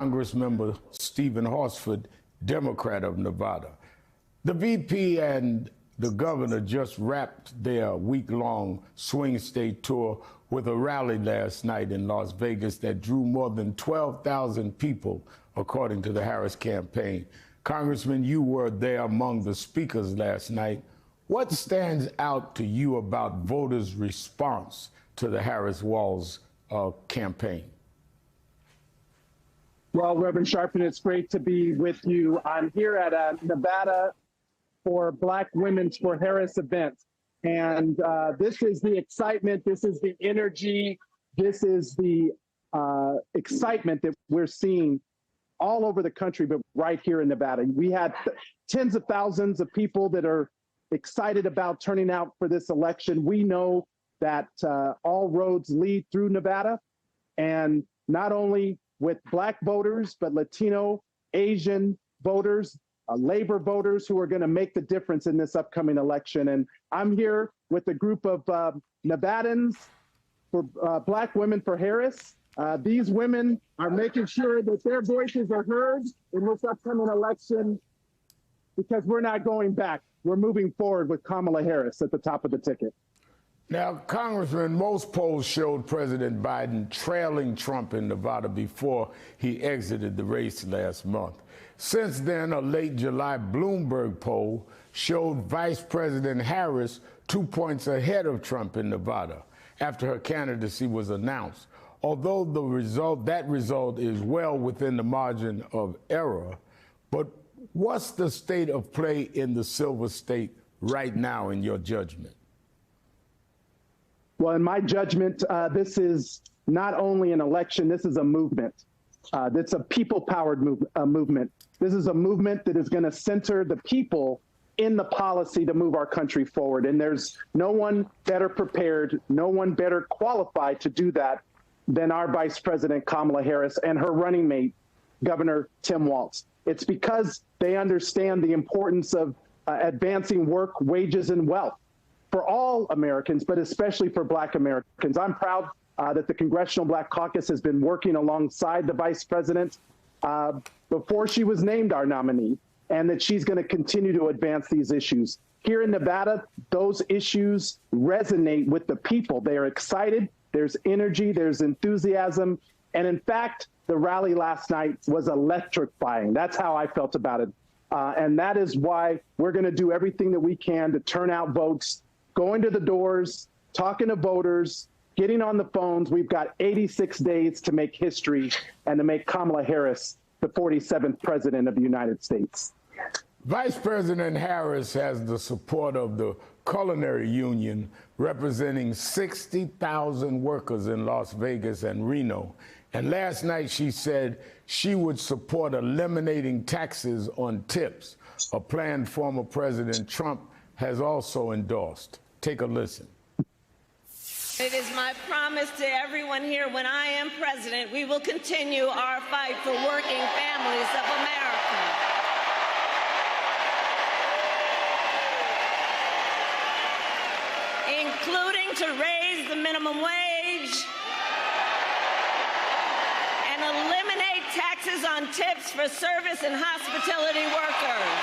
Congressmember Stephen Horsford, Democrat of Nevada. The VP and the governor just wrapped their week-long swing state tour with a rally last night in Las Vegas that drew more than 12,000 people, according to the Harris campaign. Congressman, you were there among the speakers last night. What stands out to you about voters' response to the Harris-Walz campaign? Well, Reverend Sharpton, it's great to be with you. I'm here at a Nevada for Black Women's for Harris event. And this is the excitement, this is the energy, this is the excitement that we're seeing all over the country, but right here in Nevada. We had tens of thousands of people that are excited about turning out for this election. We know that all roads lead through Nevada, and not only with Black voters, but Latino, Asian voters, labor voters who are going to make the difference in this upcoming election. And I'm here with a group of Nevadans for Black Women for Harris. These women are making sure that their voices are heard in this upcoming election because we're not going back. We're moving forward with Kamala Harris at the top of the ticket. Now, Congressman, most polls showed President Biden trailing Trump in Nevada before he exited the race last month. Since then, a late July Bloomberg poll showed Vice President Harris 2 points ahead of Trump in Nevada after her candidacy was announced. Although that result is well within the margin of error, but what's the state of play in the Silver State right now, in your judgment? Well, in my judgment, this is not only an election, this is a movement. It's a people-powered movement. This is a movement that is going to center the people in the policy to move our country forward. And there's no one better prepared, no one better qualified to do that than our Vice President Kamala Harris and her running mate, Governor Tim Walz. It's because they understand the importance of advancing work, wages, and wealth for all Americans, but especially for Black Americans. I'm proud that the Congressional Black Caucus has been working alongside the Vice President before she was named our nominee, and that she's going to continue to advance these issues. Here in Nevada, those issues resonate with the people. They are excited, there's energy, there's enthusiasm, and in fact, the rally last night was electrifying. That's how I felt about it. And that is why we're going to do everything that we can to turn out votes, going to the doors, talking to voters, getting on the phones. We've got 86 days to make history and to make Kamala Harris the 47th president of the United States. Vice President Harris has the support of the Culinary Union, representing 60,000 workers in Las Vegas and Reno. And last night she said she would support eliminating taxes on tips, a plan former President Trump has also endorsed. Take a listen. It is my promise to everyone here, when I am president, we will continue our fight for working families of America. Including to raise the minimum wage and eliminate taxes on tips for service and hospitality workers.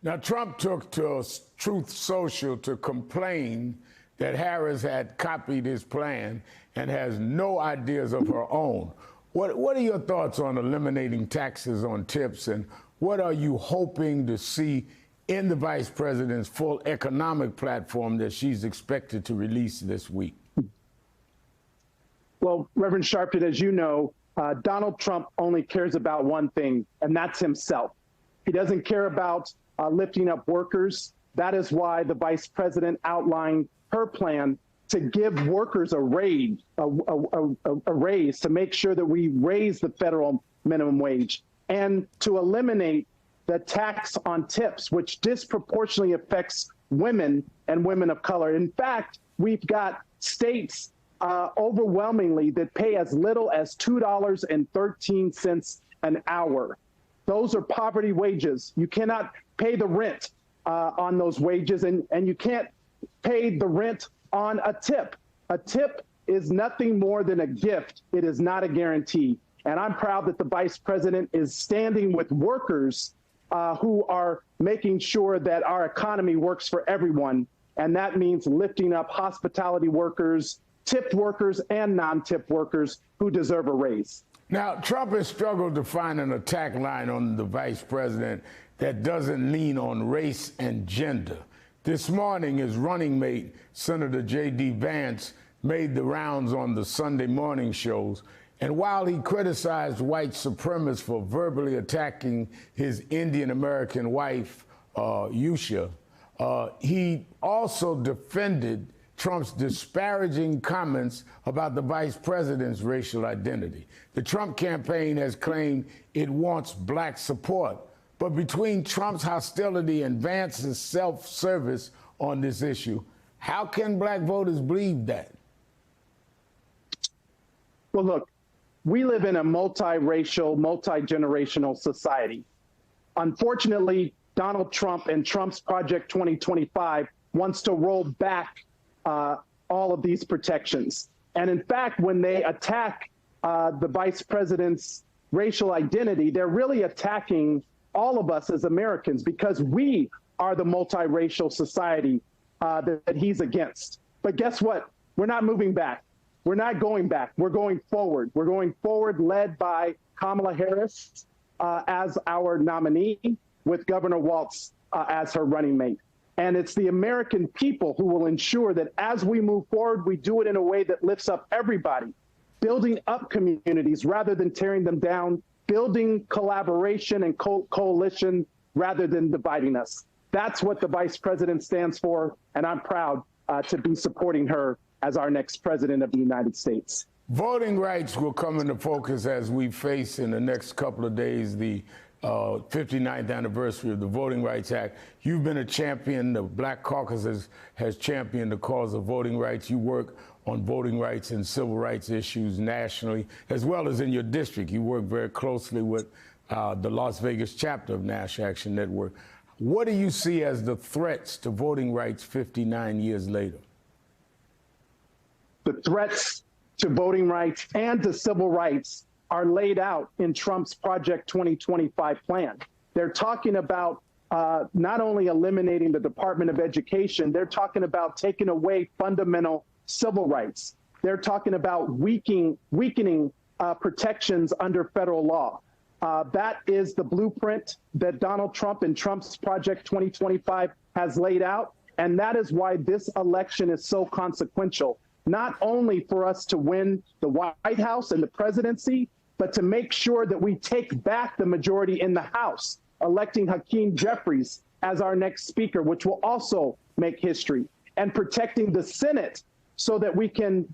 Now, Trump took to Truth Social to complain that Harris had copied his plan and has no ideas of her own. What are your thoughts on eliminating taxes on tips, and what are you hoping to see in the vice president's full economic platform that she's expected to release this week? Well, Reverend Sharpton, as you know, Donald Trump only cares about one thing, and that's himself. He doesn't care about lifting up workers. That is why the vice president outlined her plan to give workers a raise to make sure that we raise the federal minimum wage, and to eliminate the tax on tips, which disproportionately affects women and women of color. In fact, we've got states overwhelmingly that pay as little as $2.13 an hour. Those are poverty wages. You cannot pay the rent on those wages, and you can't pay the rent on a tip. A tip is nothing more than a gift. It is not a guarantee. And I'm proud that the vice president is standing with workers who are making sure that our economy works for everyone. And that means lifting up hospitality workers, tipped workers, and non-tipped workers who deserve a raise. Now, Trump has struggled to find an attack line on the vice president that doesn't lean on race and gender. This morning, his running mate, Senator J.D. Vance, made the rounds on the Sunday morning shows. And while he criticized white supremacists for verbally attacking his Indian-American wife, Yusha, he also defended Trump's disparaging comments about the vice president's racial identity. The Trump campaign has claimed it wants black support. But between Trump's hostility and Vance's self-service on this issue, how can black voters believe that? Well, look, we live in a multiracial, multi-generational society. Unfortunately, Donald Trump and Trump's Project 2025 wants to roll back all of these protections. And in fact, when they attack the vice president's racial identity, they're really attacking all of us as Americans, because we are the multiracial society that he's against. But guess what? We're not moving back. We're not going back. We're going forward. We're going forward, led by Kamala Harris as our nominee, with Governor Walz as her running mate. And it's the American people who will ensure that as we move forward, we do it in a way that lifts up everybody, building up communities rather than tearing them down, building collaboration and coalition rather than dividing us. That's what the vice president stands for, and I'm proud to be supporting her as our next president of the United States. Voting rights will come into focus as we face in the next couple of days the 59th anniversary of the Voting Rights Act. You've been a champion. The Black Caucus has championed the cause of voting rights. You work on voting rights and civil rights issues nationally, as well as in your district. You work very closely with the Las Vegas chapter of Nash Action Network. What do you see as the threats to voting rights 59 years later? The threats to voting rights and to civil rights are laid out in Trump's Project 2025 plan. They're talking about not only eliminating the Department of Education, they're talking about taking away fundamental civil rights. They're talking about weakening protections under federal law. That is the blueprint that Donald Trump and Trump's Project 2025 has laid out. And that is why this election is so consequential, not only for us to win the White House and the presidency, but to make sure that we take back the majority in the House, electing Hakeem Jeffries as our next speaker, which will also make history, and protecting the Senate so that we can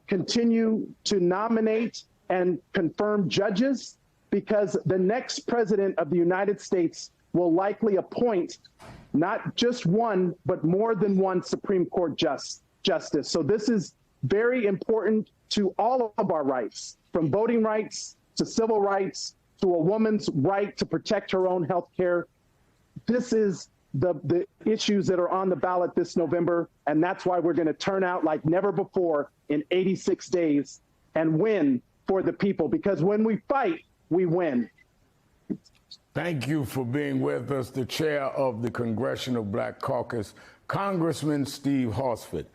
continue to nominate and confirm judges, because the next president of the United States will likely appoint not just one, but more than one Supreme Court justice. So this is very important to all of our rights, from voting rights to civil rights to a woman's right to protect her own health care. This is the issues that are on the ballot this November, and that's why we're going to turn out like never before in 86 days and win for the people, because when we fight, we win. Thank you for being with us, the chair of the Congressional Black Caucus, Congressman Steve Horsford.